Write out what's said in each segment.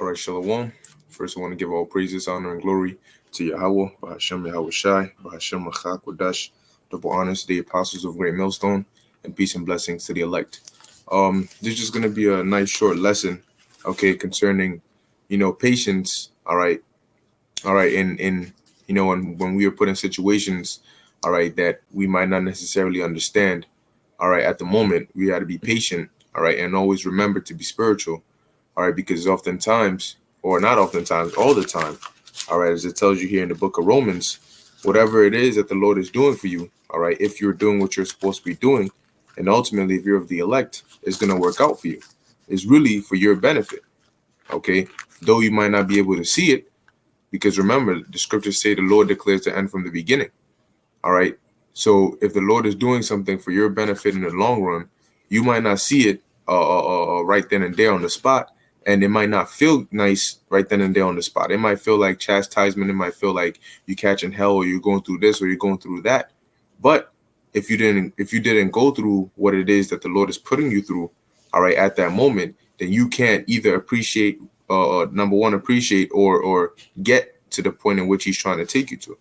All right, Shalom. First, I want to give all praises, honor, and glory to Yahweh, Bahashem Yahweh Shai, Bahashem Machak Wadash, double honors to the apostles of Great Millstone, and peace and blessings to the elect. This is just going to be a nice short lesson, okay, concerning, patience. All right, in when we are put in situations, all right, that we might not necessarily understand. All right, at the moment, we got to be patient. All right, and always remember to be spiritual. All right, because oftentimes, or not oftentimes, all the time, all right, as it tells you here in the book of Romans, whatever it is that the Lord is doing for you, all right, if you're doing what you're supposed to be doing, and ultimately, if you're of the elect, it's going to work out for you. It's really for your benefit, okay? Though you might not be able to see it, because remember, the scriptures say the Lord declares the end from the beginning, all right? So if the Lord is doing something for your benefit in the long run, you might not see it right then and there on the spot, and it might not feel nice right then and there on the spot. It might feel like chastisement. It might feel like you catching hell, or you're going through this, or you're going through that. But if you didn't go through what it is that the Lord is putting you through, all right, at that moment, then you can't either appreciate, number one, appreciate or get to the point in which He's trying to take you to,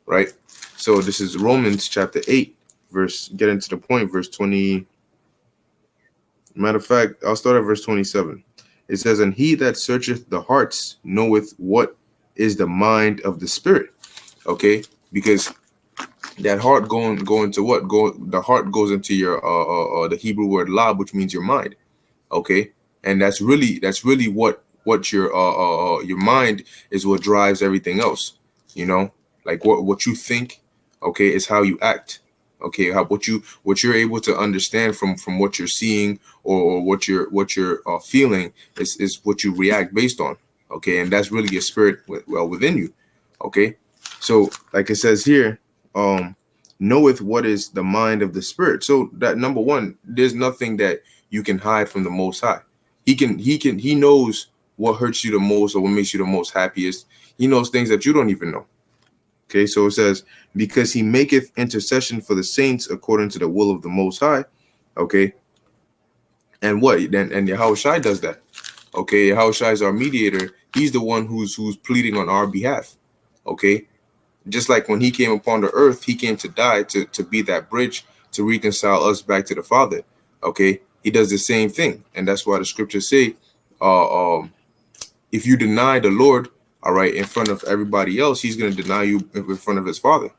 right? So this is Romans chapter 8, get into the point, verse 20. Matter of fact, I'll start at verse 27. It says, "And he that searcheth the hearts knoweth what is the mind of the Spirit." Okay, because that heart going to what? The heart goes into your the Hebrew word lab, which means your mind. Okay, and that's really what your mind is, what drives everything else. Like what you think, okay, is how you act. Okay, what you're able to understand from what you're seeing, or what you're feeling is what you react based on. Okay, and that's really your spirit within you. Okay, so like it says here, knoweth what is the mind of the Spirit. So that, number one, there's nothing that you can hide from the Most High. He knows what hurts you the most, or what makes you the most happiest. He knows things that you don't even know. Okay, so it says, because He maketh intercession for the saints according to the will of the Most High. Okay, and what then? And Yahweh Shai does that. Okay, Yahweh Shai is our mediator. He's the one who's pleading on our behalf. Okay, just like when He came upon the earth, He came to die to be that bridge to reconcile us back to the Father. Okay, He does the same thing, and that's why the scriptures say, if you deny the Lord, all right, in front of everybody else, He's going to deny you in front of His Father.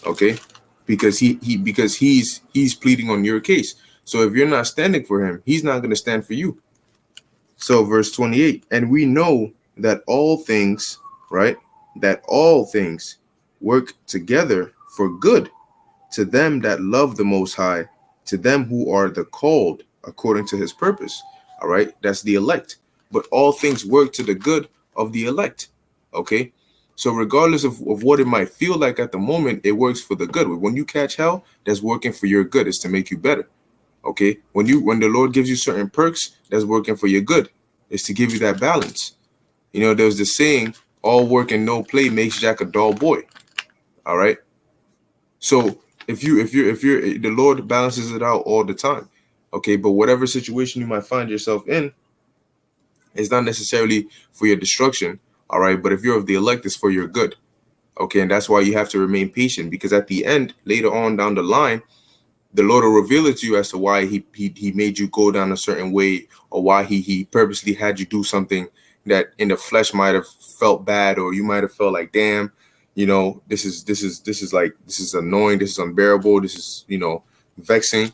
Okay, because he's pleading on your case. So if you're not standing for Him, He's not going to stand for you. So verse 28, and we know that all things, right, that all things work together for good to them that love the Most High, to them who are the called according to His purpose. All right, that's the elect. But all things work to the good of the elect. Okay, so regardless of what it might feel like at the moment, it works for the good. When you catch hell, that's working for your good. It's to make you better. Okay, when the Lord gives you certain perks, that's working for your good. It's to give you that balance. There's the saying, all work and no play makes Jack a dull boy. All right, so if you're the Lord balances it out all the time. Okay, but whatever situation you might find yourself in, it's not necessarily for your destruction. All right, but if you're of the elect, it's for your good. Okay, and that's why you have to remain patient, because at the end, later on down the line, the Lord will reveal it to you as to why he made you go down a certain way, or why he purposely had you do something that in the flesh might have felt bad, or you might have felt like, damn, this is annoying, this is unbearable, this is vexing.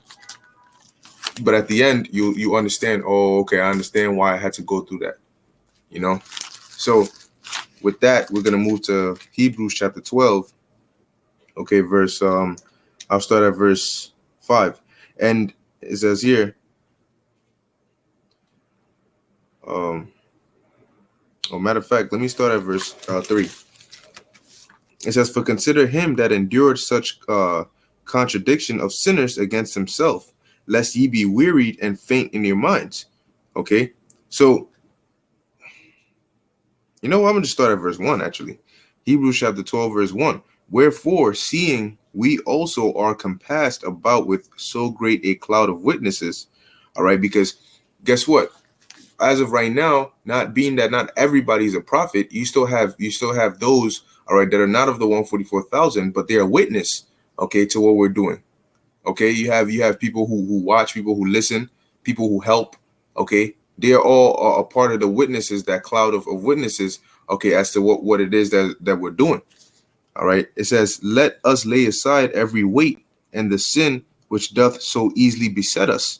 But at the end, you understand. Oh, okay, I understand why I had to go through that. So with that, we're gonna move to Hebrews chapter 12. Okay, I'll start at verse 5, and it says here, matter of fact, let me start at verse 3. It says, "For consider him that endured such contradiction of sinners against himself, lest ye be wearied and faint in your minds." Okay, so I'm going to start at verse 1, actually. Hebrews chapter 12, verse 1. "Wherefore, seeing we also are compassed about with so great a cloud of witnesses," all right, because guess what? as of right now, not being that not everybody's a prophet, you still have those, all right, that are not of the 144,000, but they're a witness, okay, to what we're doing. Okay, you have people who watch, people who listen, people who help. Okay, they're all a part of the witnesses, that cloud of witnesses. Okay, as to what it is that we're doing. All right, it says, "Let us lay aside every weight and the sin which doth so easily beset us."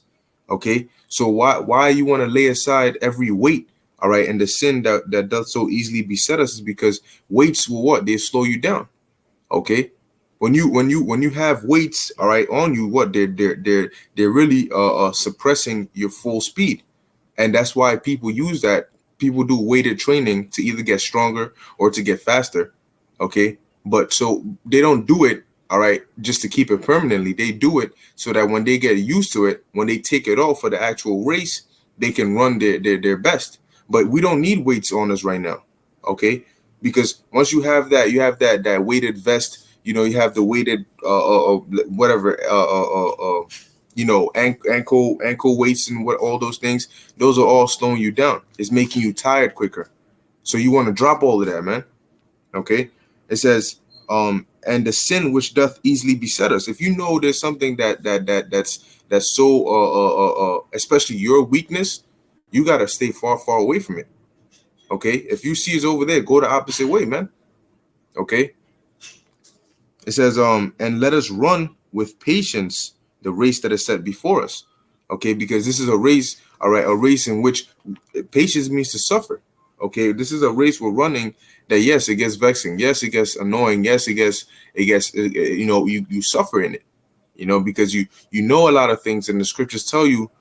Okay, so why you want to lay aside every weight? All right, and the sin that doth so easily beset us is because weights will what? They slow you down. Okay, when you have weights, all right, on you, what they're really suppressing your full speed, and that's why people use that. People do weighted training to either get stronger or to get faster. Okay, but so they don't do it, all right, just to keep it permanently. They do it so that when they get used to it, when they take it off for the actual race, they can run their best. But we don't need weights on us right now. Okay, because once you have that, that weighted vest. You have the weighted whatever ankle weights and what all those things. Those are all slowing you down. It's making you tired quicker. So you want to drop all of that, man. Okay. It says, and the sin which doth easily beset us. If you know there's something that's so especially your weakness, you gotta stay far away from it. Okay. If you see it's over there, go the opposite way, man. Okay. It says, and let us run with patience the race that is set before us. Okay, because this is a race, all right, a race in which patience means to suffer. Okay, this is a race we're running that, yes, it gets vexing, yes, it gets annoying, yes, it gets you suffer in it, because you know a lot of things, and the scriptures tell you,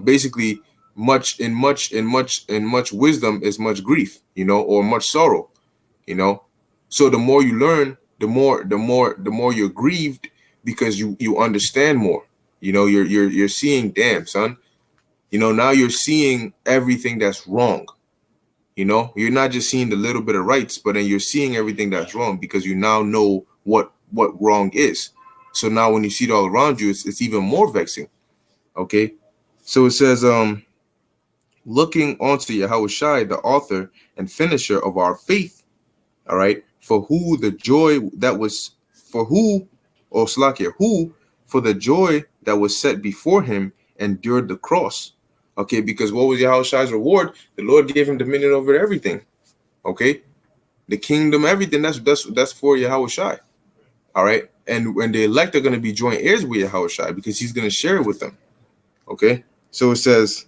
basically, much wisdom is much grief, or much sorrow, So the more you learn, the more you're grieved, because you understand more. You're seeing, damn, son. Now you're seeing everything that's wrong. You're not just seeing the little bit of rights, but then you're seeing everything that's wrong, because you now know what wrong is. So now when you see it all around you, it's even more vexing. Okay, so it says, looking onto Yahushua, the author and finisher of our faith. All right, for the joy that was set before him endured the cross. Okay, because what was Yahushua's reward? The Lord gave him dominion over everything. Okay, the kingdom, everything. That's for Yahushua. All right, and when the elect are going to be joint heirs with Yahushua, because he's going to share it with them. Okay, so it says,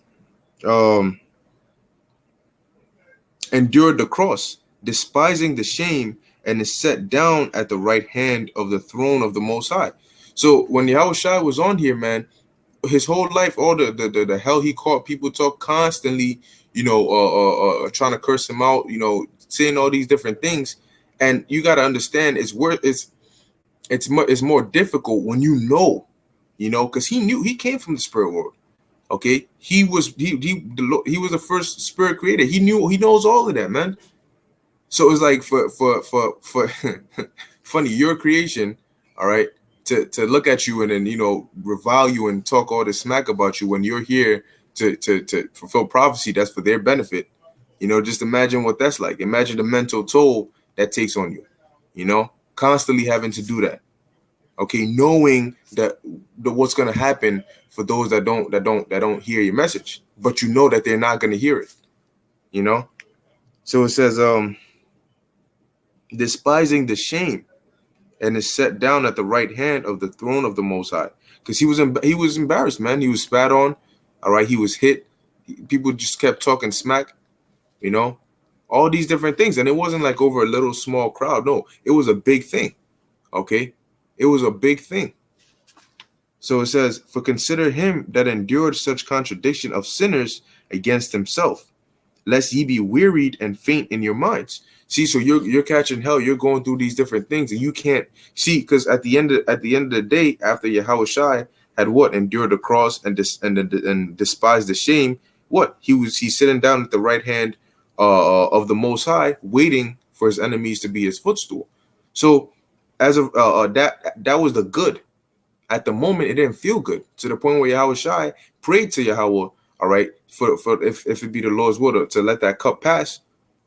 endured the cross, despising the shame, and is set down at the right hand of the throne of the Most High. So when Yahushua was on here, man, his whole life, all the hell he caught, people talk constantly, trying to curse him out, saying all these different things, and you got to understand, it's more difficult when because he came from the spirit world. Okay, he was the first spirit creator. He knows all of that, man. So it's like for funny, your creation, all right, to look at you and then revile you and talk all this smack about you when you're here to fulfill prophecy that's for their benefit. Just imagine what that's like. Imagine the mental toll that takes on you. Constantly having to do that. Okay, knowing that what's gonna happen for those that don't hear your message, but that they're not gonna hear it. So it says, despising the shame, and is set down at the right hand of the throne of the Most High. Because he was embarrassed, man. He was spat on. All right, he was hit. People just kept talking smack. All these different things, and it wasn't like over a little small crowd. No, it was a big thing. Okay, it was a big thing. So it says, for consider him that endured such contradiction of sinners against himself, lest ye be wearied and faint in your minds. See, so you're catching hell. You're going through these different things, and you can't see, because at the end of the day, after Yahushua had endured the cross and despised the shame, he's sitting down at the right hand of the Most High, waiting for his enemies to be his footstool. So as of that was the good. At the moment, it didn't feel good, to the point where Yahushua prayed to Yahweh, all all right, for if it be the Lord's will to let that cup pass,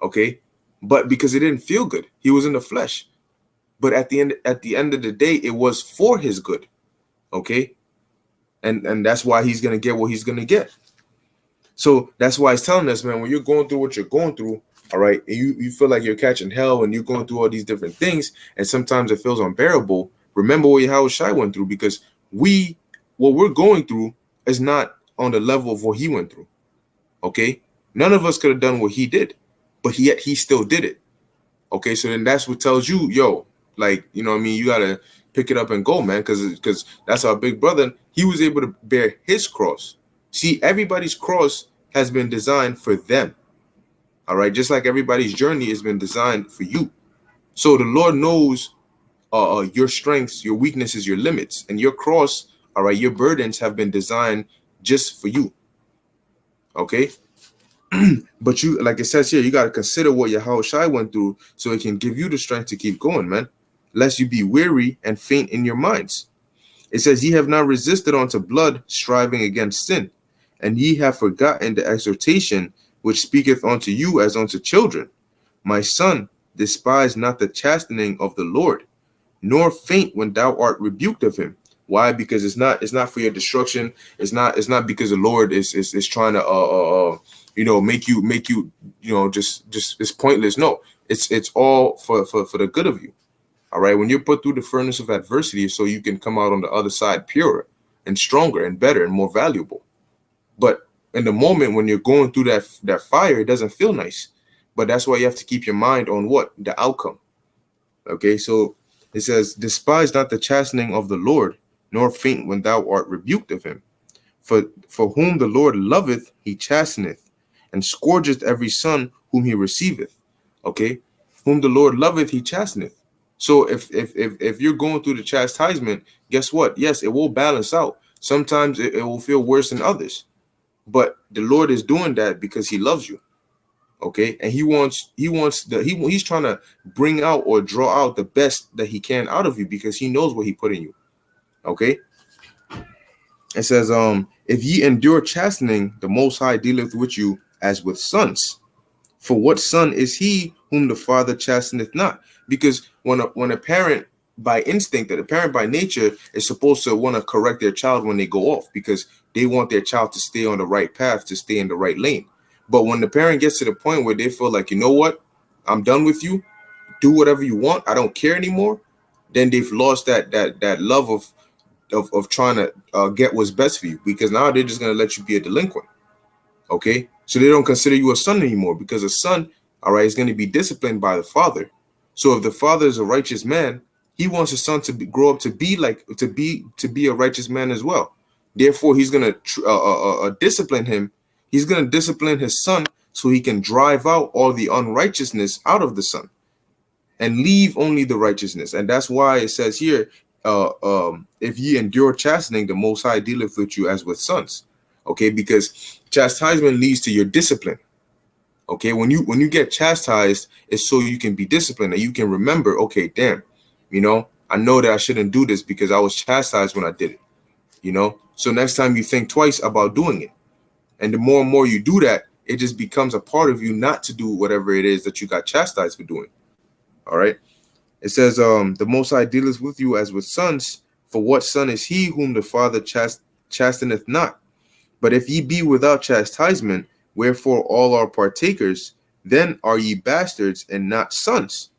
okay, but because it didn't feel good, he was in the flesh. But at the end of the day, it was for his good, okay, and that's why he's gonna get what he's gonna get. So that's why he's telling us, man, when you're going through what you're going through, all right, and you feel like you're catching hell and you're going through all these different things, and sometimes it feels unbearable. Remember what Yahweh Shai went through, because what we're going through is not on the level of what he went through. Okay, none of us could have done what he did, but yet he still did it. Okay, so then that's what tells you, yo, like, you know what I mean, you gotta pick it up and go, man, because that's our big brother. He was able to bear his cross. See, everybody's cross has been designed for them. All right, just like everybody's journey has been designed for you. So the Lord knows your strengths, your weaknesses, your limits, and your cross, all right, your burdens have been designed just for you. Okay. But you, like it says here, you got to consider what Yahweh Shai went through so it can give you the strength to keep going, man, lest you be weary and faint in your minds. It says, ye have not resisted unto blood, striving against sin, and ye have forgotten the exhortation which speaketh unto you as unto children. My son, despise not the chastening of the Lord, nor faint when thou art rebuked of him. Why? Because it's not for your destruction. It's not because the Lord is trying to make you just it's pointless. No, it's all for the good of you. All right, when you're put through the furnace of adversity, so you can come out on the other side purer and stronger and better and more valuable. But in the moment when you're going through that fire, it doesn't feel nice. But that's why you have to keep your mind on what? The outcome. Okay, so it says, despise not the chastening of the Lord, nor faint when thou art rebuked of him. For whom the Lord loveth, he chasteneth, and scourgeth every son whom he receiveth. Okay, whom the Lord loveth, he chasteneth. So if you're going through the chastisement, guess what? Yes, it will balance out. Sometimes it will feel worse than others, but the Lord is doing that because he loves you. Okay, and he's trying to bring out or draw out the best that he can out of you, because he knows what he put in you. Okay, it says, if ye endure chastening, the Most High dealeth with you as with sons. For what son is he whom the father chasteneth not? Because when a parent by instinct, that a parent by nature is supposed to want to correct their child when they go off, because they want their child to stay on the right path, to stay in the right lane. But when the parent gets to the point where they feel like, you know what, I'm done with you, do whatever you want, I don't care anymore, then they've lost that love of trying to get what's best for you, because now they're just going to let you be a delinquent. Okay, so they don't consider you a son anymore, because a son, all right, is going to be disciplined by the father. So if the father is a righteous man, he wants his son to grow up to be a righteous man as well. Therefore, he's going to discipline him. He's going to discipline his son so he can drive out all the unrighteousness out of the son and leave only the righteousness. And that's why it says here, if ye endure chastening, the Most High dealeth with you as with sons. Okay, because chastisement leads to your discipline. Okay, when you get chastised, it's so you can be disciplined and you can remember, okay, damn, I know that I shouldn't do this because I was chastised when I did it. So next time you think twice about doing it. And the more and more you do that, it just becomes a part of you not to do whatever it is that you got chastised for doing. All right. It says, the Most High dealeth with you as with sons. For what son is he whom the father chasteneth not? But if ye be without chastisement, wherefore all are partakers, then are ye bastards and not sons.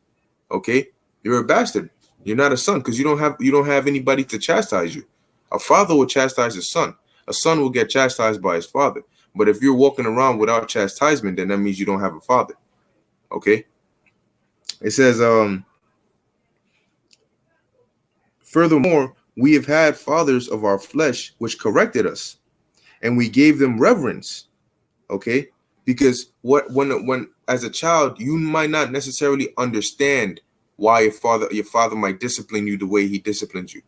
Okay, you're a bastard. You're not a son, because you don't have anybody to chastise you. A father will chastise his son. A son will get chastised by his father. But if you're walking around without chastisement, then that means you don't have a father. Okay. It says, furthermore, we have had fathers of our flesh which corrected us, and we gave them reverence. Okay, because when as a child, you might not necessarily understand why your father might discipline you the way he disciplines you.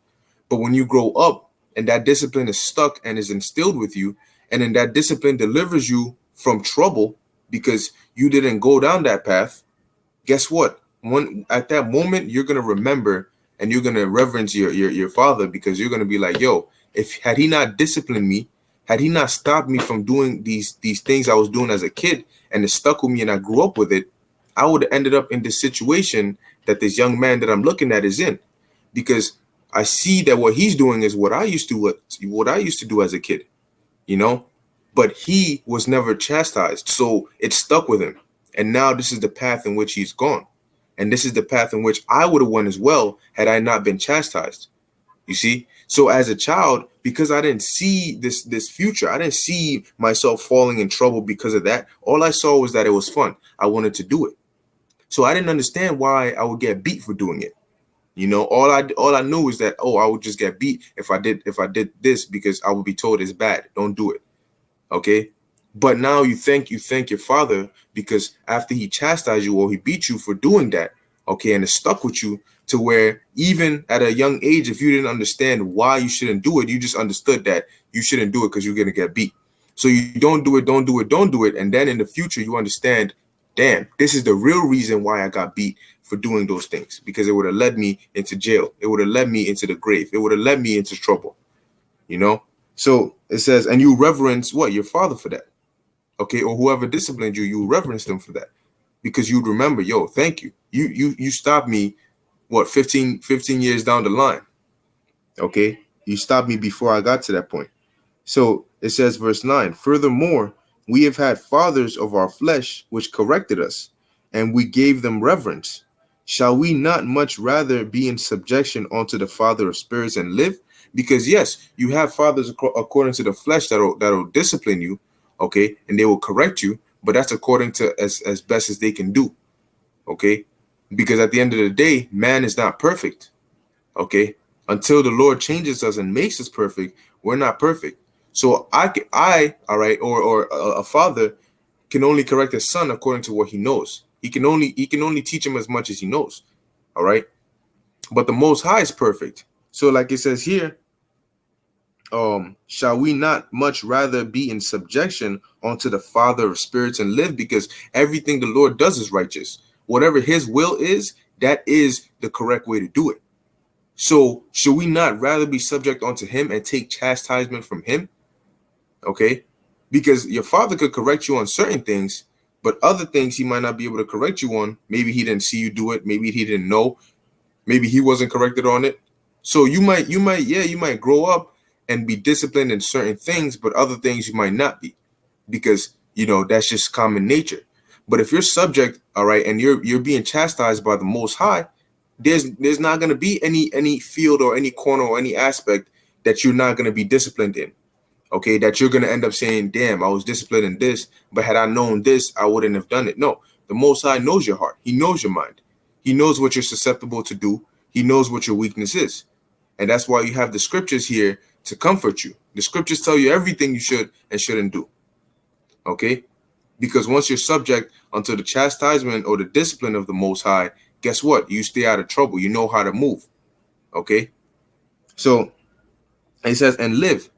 But when you grow up and that discipline is stuck and is instilled with you, and then that discipline delivers you from trouble because you didn't go down that path, guess what? At that moment, you're gonna remember and you're gonna reverence your father, because you're gonna be like, yo, had he not disciplined me, had he not stopped me from doing these things I was doing as a kid, and it stuck with me and I grew up with it, I would have ended up in this situation that this young man that I'm looking at is in, because I see that what he's doing is what I used to do as a kid, you know, but he was never chastised, so it stuck with him, and now this is the path in which he's gone, and this is the path in which I would have went as well had I not been chastised. You see, so as a child, because I didn't see this future, I didn't see myself falling in trouble because of that. All I saw was that it was fun. I wanted to do it, so I didn't understand why I would get beat for doing it. You know, all I knew is that, oh, I would just get beat if I did this, because I would be told it's bad. Don't do it. Okay. But now you thank your father, because after he chastised you or he beat you for doing that, okay, and it stuck with you, to where even at a young age, if you didn't understand why you shouldn't do it, you just understood that you shouldn't do it because you're gonna get beat. So you don't do it. And then in the future, you understand, damn, this is the real reason why I got beat for doing those things, because it would have led me into jail. It would have led me into the grave. It would have led me into trouble, you know? So it says, and you reverence what? Your father for that. Okay, or whoever disciplined you, you reverence them for that, because you'd remember, yo, thank you. You stopped me, what, 15 years down the line. Okay, you stopped me before I got to that point. So it says, verse 9, furthermore, we have had fathers of our flesh which corrected us, and we gave them reverence. Shall we not much rather be in subjection unto the Father of spirits and live? Because yes, you have fathers according to the flesh that'll discipline you, okay, and they will correct you, but that's according to as best as they can do, okay? Because at the end of the day, man is not perfect, okay? Until the Lord changes us and makes us perfect, we're not perfect. So all right, or a father can only correct his son according to what he knows. He can only teach him as much as he knows, all right? But the Most High is perfect. So like it says here, shall we not much rather be in subjection unto the Father of spirits and live? Because everything the Lord does is righteous. Whatever his will is, that is the correct way to do it. So should we not rather be subject unto him and take chastisement from him? Okay, because your father could correct you on certain things, but other things he might not be able to correct you on. Maybe he didn't see you do it. Maybe he didn't know. Maybe he wasn't corrected on it. So you might grow up and be disciplined in certain things, but other things you might not be, because you know that's just common nature. But if you're subject, all right, and you're being chastised by the Most High, there's not going to be any field or any corner or any aspect that you're not going to be disciplined in. Okay, that you're going to end up saying, damn, I was disciplined in this, but had I known this, I wouldn't have done it. No, the Most High knows your heart. He knows your mind. He knows what you're susceptible to do. He knows what your weakness is. And that's why you have the scriptures here to comfort you. The scriptures tell you everything you should and shouldn't do. Okay, because once you're subject unto the chastisement or the discipline of the Most High, guess what? You stay out of trouble. You know how to move. Okay, so it says, and live.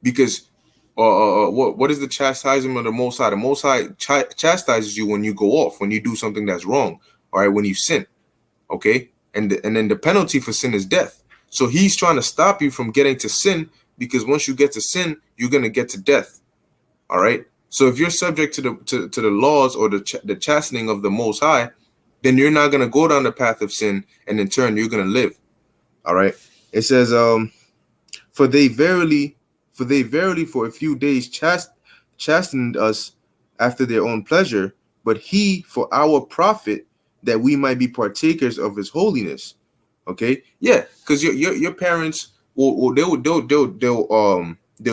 Because what is the chastisement of the Most High? The Most High chastises you when you go off, when you do something that's wrong, all right, when you sin, okay? And then the penalty for sin is death. So he's trying to stop you from getting to sin, because once you get to sin, you're going to get to death, all right? So if you're subject to the laws or the chastening of the Most High, then you're not going to go down the path of sin, and in turn, you're going to live, all right? It says, for they verily for a few days chastened us after their own pleasure, but he for our profit, that we might be partakers of his holiness. Okay, yeah, because your parents they'll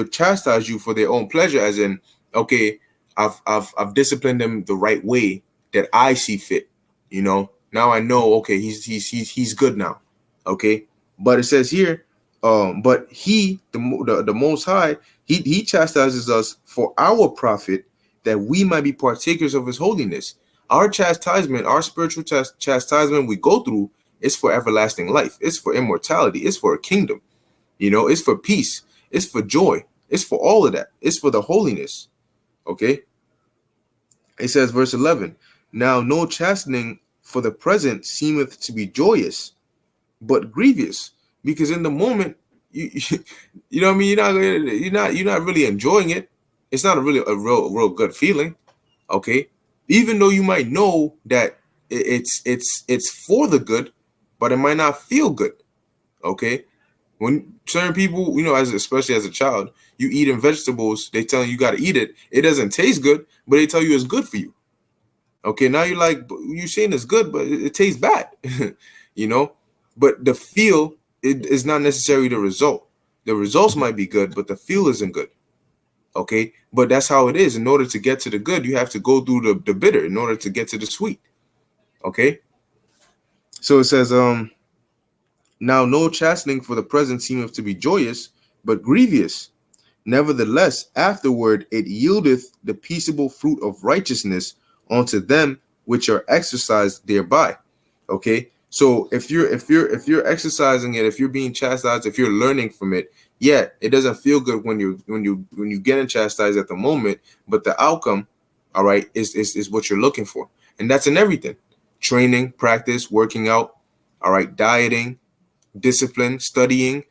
chastise you for their own pleasure, as in, okay, I've disciplined them the right way that I see fit. You know, now I know, okay, he's good now. Okay, but it says here, but he, the Most High, he chastises us for our profit, that we might be partakers of his holiness. Our chastisement, our spiritual chastisement we go through is for everlasting life. It's for immortality. It's for a kingdom. You know, it's for peace. It's for joy. It's for all of that. It's for the holiness. Okay. It says, verse 11, now no chastening for the present seemeth to be joyous, but grievous. Because in the moment, you know what I mean? You're not really enjoying it. It's not a real good feeling. Okay, even though you might know that it's for the good, but it might not feel good. Okay, when certain people, as especially as a child, you eating vegetables, they tell you got to eat it. It doesn't taste good, but they tell you it's good for you. Okay, now you're like, you're saying it's good, but it tastes bad. But the feel is not necessarily the result. The results might be good, but the feel isn't good. Okay, but that's how it is. In order to get to the good, you have to go through the bitter in order to get to the sweet. Okay, so it says, now no chastening for the present seemeth to be joyous, but grievous. Nevertheless, afterward it yieldeth the peaceable fruit of righteousness unto them which are exercised thereby. Okay, so if you're exercising it, if you're being chastised, if you're learning from it, yeah, it doesn't feel good when you getting chastised at the moment, but the outcome, all right, is what you're looking for, and that's in everything: training, practice, working out, all right, dieting, discipline, studying,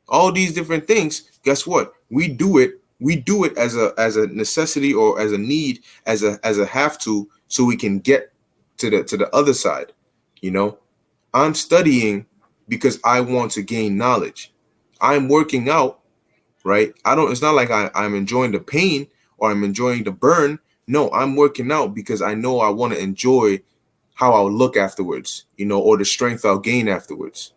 all these different things. Guess what? We do it as a necessity or as a need, as a have to, so we can get to the other side. I'm studying because I want to gain knowledge. I'm working out, right? It's not like I'm enjoying the pain or I'm enjoying the burn. No, I'm working out because I know I want to enjoy how I'll look afterwards, or the strength I'll gain afterwards.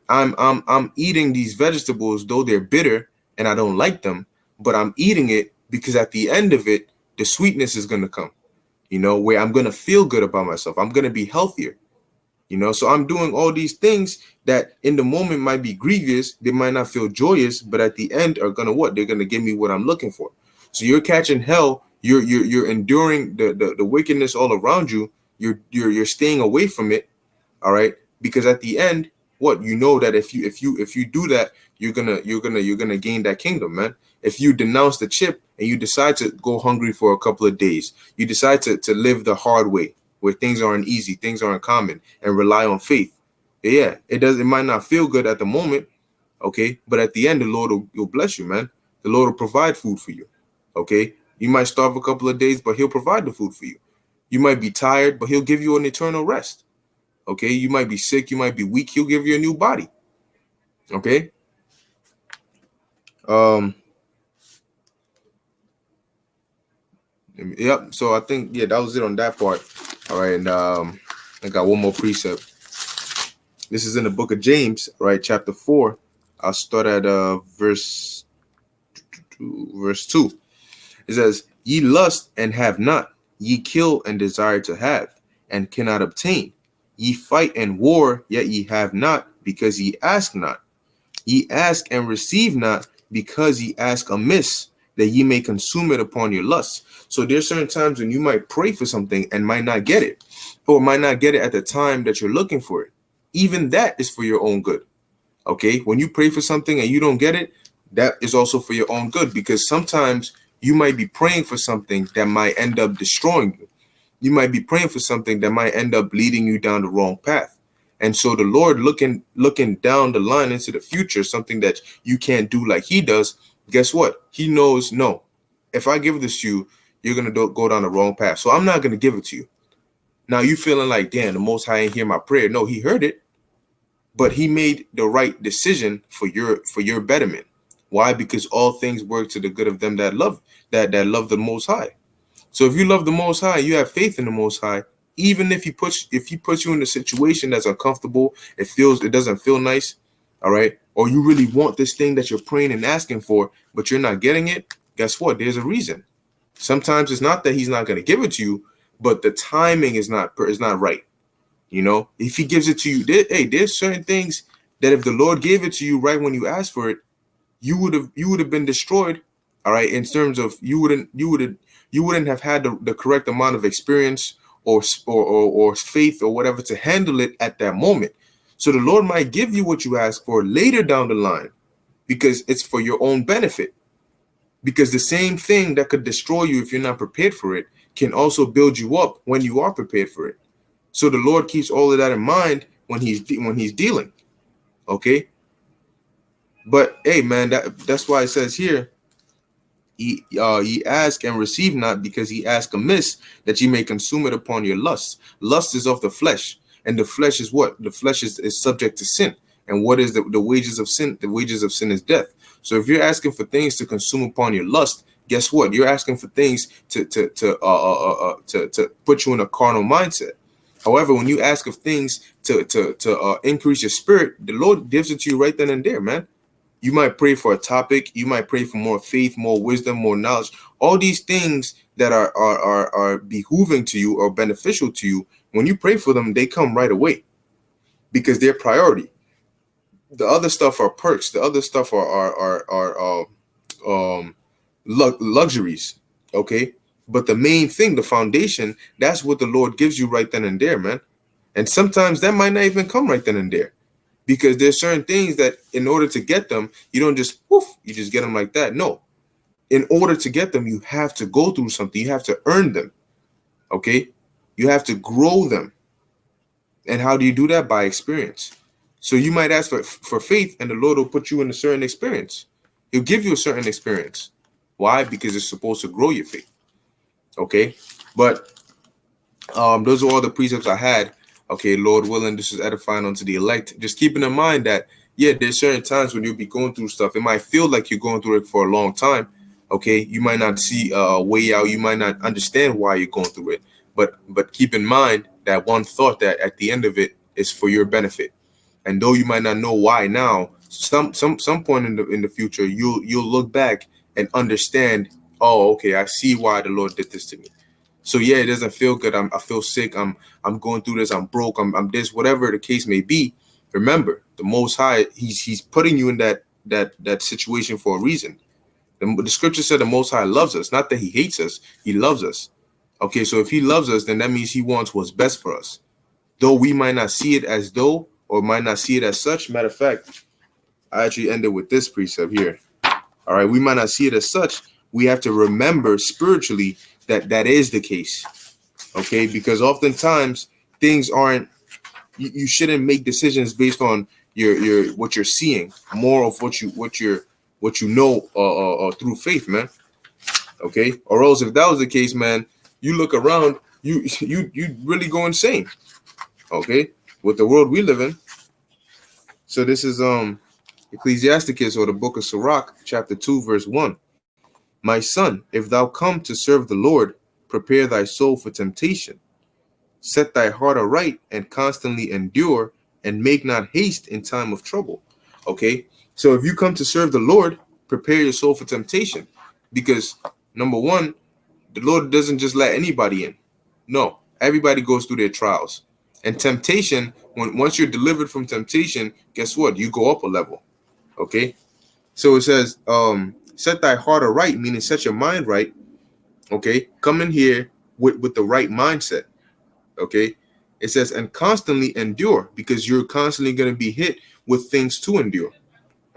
I'm eating these vegetables, though they're bitter and I don't like them, but I'm eating it because at the end of it, the sweetness is gonna come, where I'm gonna feel good about myself. I'm gonna be healthier. So I'm doing all these things that in the moment might be grievous, they might not feel joyous, but at the end are gonna what? They're gonna give me what I'm looking for. So you're catching hell, you're enduring the wickedness all around you, you're staying away from it, all right? Because at the end, what that if you do that, you're gonna gain that kingdom, man. If you denounce the chip and you decide to go hungry for a couple of days, you decide to live the hard way, where things aren't easy, things aren't common, and rely on faith. Yeah, it might not feel good at the moment, okay, but at the end, the Lord will bless you, man. The Lord will provide food for you. Okay, you might starve a couple of days, but He'll provide the food for you. You might be tired, but He'll give you an eternal rest. Okay, you might be sick, you might be weak, He'll give you a new body. Okay. Yep. So I think that was it on that part. All right, and I got one more precept. This is in the book of James, right, chapter 4. I'll start at verse 2. It says, "Ye lust and have not, ye kill and desire to have, and cannot obtain. Ye fight and war, yet ye have not, because ye ask not. Ye ask and receive not, because ye ask amiss, that ye may consume it upon your lusts." So there's certain times when you might pray for something and might not get it, or might not get it at the time that you're looking for it. Even that is for your own good. Okay, when you pray for something and you don't get it, that is also for your own good, because sometimes you might be praying for something that might end up destroying you. You might be praying for something that might end up leading you down the wrong path. And so the Lord looking down the line into the future, something that you can't do like He does, guess what? He knows, no, if I give this to you, you're going to go down the wrong path. So I'm not going to give it to you. Now you feeling like, damn, the Most High ain't hear my prayer. No, He heard it, but He made the right decision for your betterment. Why? Because all things work to the good of them that love the Most High. So if you love the Most High, you have faith in the Most High, even if He puts you in a situation that's uncomfortable, it doesn't feel nice, all right, or you really want this thing that you're praying and asking for, but you're not getting it, guess what? There's a reason. Sometimes it's not that He's not going to give it to you, but the timing is not right. If He gives it to you, there's certain things that if the Lord gave it to you right when you asked for it, you would have been destroyed, all right, in terms of you wouldn't have had the correct amount of experience or faith or whatever to handle it at that moment. So the Lord might give you what you ask for later down the line, because it's for your own benefit. Because the same thing that could destroy you if you're not prepared for it can also build you up when you are prepared for it. So the Lord keeps all of that in mind when he's dealing. Okay. But hey, man, that's why it says here, ye ask and receive not, because ye ask amiss, that ye may consume it upon your lust. Lust is of the flesh, and the flesh is what? The flesh is subject to sin. And what is the wages of sin? The wages of sin is death. So if you're asking for things to consume upon your lust, guess what? You're asking for things to put you in a carnal mindset. However, when you ask of things to increase your spirit, the Lord gives it to you right then and there, man. You might pray for a topic. You might pray for more faith, more wisdom, more knowledge. All these things that are behooving to you or beneficial to you. When you pray for them, they come right away because they're priority. The other stuff are perks. The other stuff are luxuries. Okay, but the main thing, the foundation, that's what the Lord gives you right then and there, man. And sometimes that might not even come right then and there, because there's certain things that in order to get them, you don't just poof, you just get them like that. No, in order to get them, you have to go through something. You have to earn them. Okay, you have to grow them. And how do you do that? By experience. So you might ask for faith, and the Lord will put you in a certain experience. He'll give you a certain experience. Why? Because it's supposed to grow your faith. Okay, but those are all the precepts I had. Okay, Lord willing, this is edifying unto the elect. Just keeping in mind that, yeah, there's certain times when you'll be going through stuff. It might feel like you're going through it for a long time. Okay, you might not see a way out. You might not understand why you're going through it. But keep in mind that one thought, that at the end of it is for your benefit. And though you might not know why now, some point in the future, you'll look back and understand. Oh, okay, I see why the Lord did this to me. So yeah, it doesn't feel good. I feel sick. I'm going through this. I'm broke. I'm this. Whatever the case may be. Remember, the Most High, He's putting you in that situation for a reason. The scripture said the Most High loves us, not that He hates us. He loves us. Okay, so if He loves us, then that means He wants what's best for us. Though we might not see it as though, or might not see it as such. Matter of fact, I actually ended with this precept here. All right, we might not see it as such. We have to remember spiritually that is the case. Okay, because oftentimes things aren't. You shouldn't make decisions based on your what you're seeing, more of what you know through faith, man. Okay, or else if that was the case, man, you look around, you really go insane. Okay, with the world we live in. So this is Ecclesiasticus, or the book of Sirach, chapter 2, verse 1. My son, if thou come to serve the Lord, prepare thy soul for temptation. Set thy heart aright and constantly endure, and make not haste in time of trouble. Okay, so if you come to serve the Lord, prepare your soul for temptation, because number one, the Lord doesn't just let anybody in. No, everybody goes through their trials. And temptation, once you're delivered from temptation, guess what? You go up a level. Okay, so it says, set thy heart aright, meaning set your mind right. Okay, come in here with the right mindset. Okay, it says, and constantly endure, because you're constantly going to be hit with things to endure.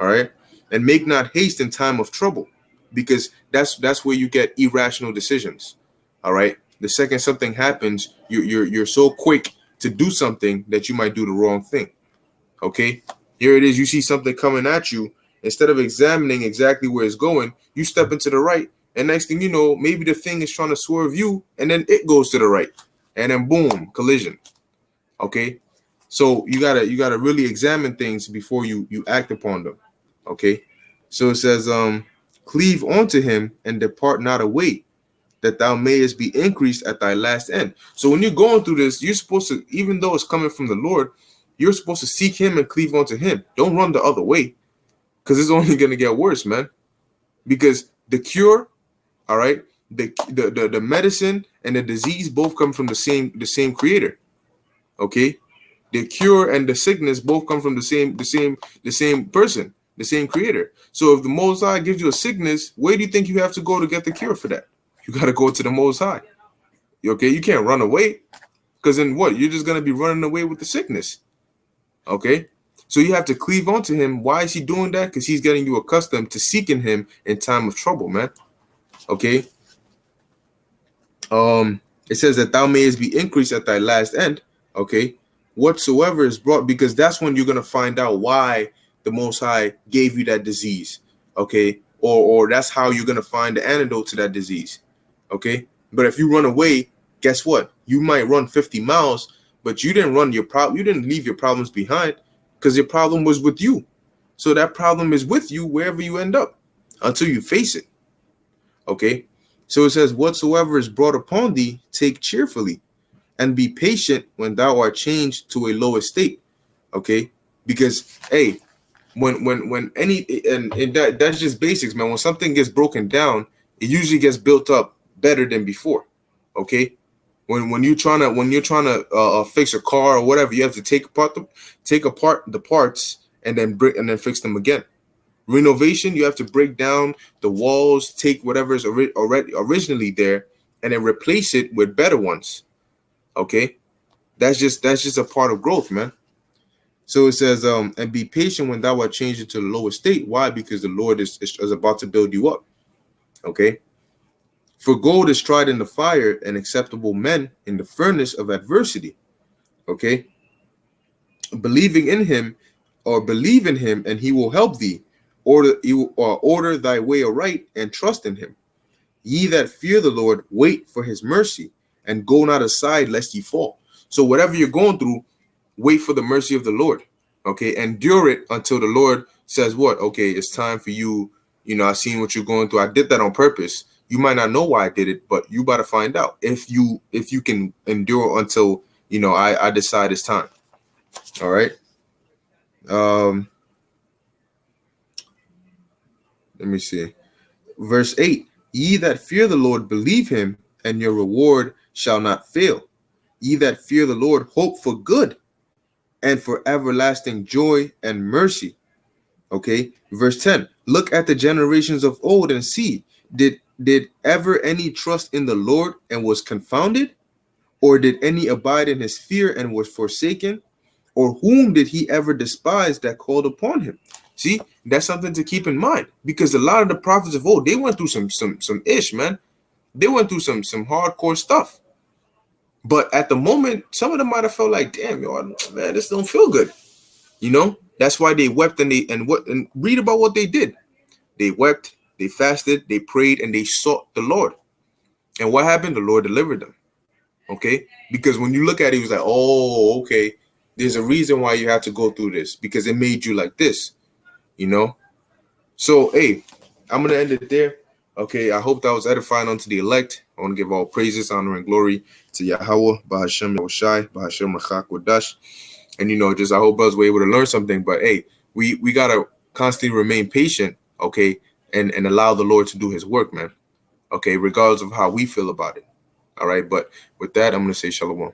All right, and make not haste in time of trouble, because that's where you get irrational decisions. All right, the second something happens, you're so quick to do something that you might do the wrong thing. Okay, here it is. You see something coming at you. Instead of examining exactly where it's going, you step into the right, and next thing you know, maybe the thing is trying to swerve you, and then it goes to the right, and then boom, collision. Okay, so you gotta really examine things before you act upon them. Okay, so it says, cleave unto him and depart not away, that thou mayest be increased at thy last end. So when you're going through this, you're supposed to, even though it's coming from the Lord, you're supposed to seek him and cleave unto him. Don't run the other way, because it's only going to get worse, man. Because the cure, all right, the medicine and the disease both come from the same creator. Okay, the cure and the sickness both come from the same person, the same creator. So if the Most High gives you a sickness, where do you think you have to go to get the cure for that? You got to go to the Most High. Okay, you can't run away, because then what? You're just going to be running away with the sickness. Okay, so you have to cleave onto him. Why is he doing that? Because he's getting you accustomed to seeking him in time of trouble, man. Okay, it says that thou mayest be increased at thy last end. Okay, whatsoever is brought, because that's when you're going to find out why the Most High gave you that disease, okay? Or that's how you're gonna find the antidote to that disease, okay? But if you run away, guess what? You might run 50 miles, but you didn't run your problem. You didn't leave your problems behind, because your problem was with you. So that problem is with you wherever you end up until you face it, okay? So it says, whatsoever is brought upon thee, take cheerfully, and be patient when thou art changed to a low estate, okay? Because, hey, when any, and that's just basics, man. When something gets broken down, it usually gets built up better than before, okay? When you're trying to fix a car or whatever, you have to take apart the parts and then fix them again. Renovation, you have to break down the walls, take whatever's already originally there, and then replace it with better ones. Okay, that's just a part of growth, man. So it says, and be patient when thou art changed into the lower state. Why? Because the Lord is about to build you up. Okay. For gold is tried in the fire, and acceptable men in the furnace of adversity. Okay. Believe in him, and he will help thee. Order thy way aright, and trust in him. Ye that fear the Lord, wait for his mercy, and go not aside lest ye fall. So whatever you're going through, wait for the mercy of the Lord. Okay. Endure it until the Lord says what? Okay, it's time for you. You know, I seen what you're going through. I did that on purpose. You might not know why I did it, but you about to find out if you can endure until, you know, I decide it's time. All right. Let me see. Verse 8. Ye that fear the Lord, believe him, and your reward shall not fail. Ye that fear the Lord, hope for good, and for everlasting joy and mercy. Okay. Verse 10. Look at the generations of old and see, did ever any trust in the Lord and was confounded? Or did any abide in his fear and was forsaken? Or whom did he ever despise that called upon him? See, that's something to keep in mind, because a lot of the prophets of old, they went through some ish, man. They went through some hardcore stuff. But at the moment, some of them might have felt like, damn, yo, man, this don't feel good. You know, that's why they wept and read about what they did. They wept, they fasted, they prayed, and they sought the Lord. And what happened? The Lord delivered them. Okay, because when you look at it, he was like, oh, okay, there's a reason why you have to go through this, because it made you like this, you know. So, hey, I'm gonna end it there. Okay, I hope that was edifying unto the elect. I want to give all praises, honor, and glory to Yahweh, Bahashem Yahushai, Bahashem Rachak Wadash. And, you know, just I hope brothers were able to learn something. But, hey, we got to constantly remain patient, okay, and allow the Lord to do his work, man, okay, regardless of how we feel about it. All right, but with that, I'm going to say shalom.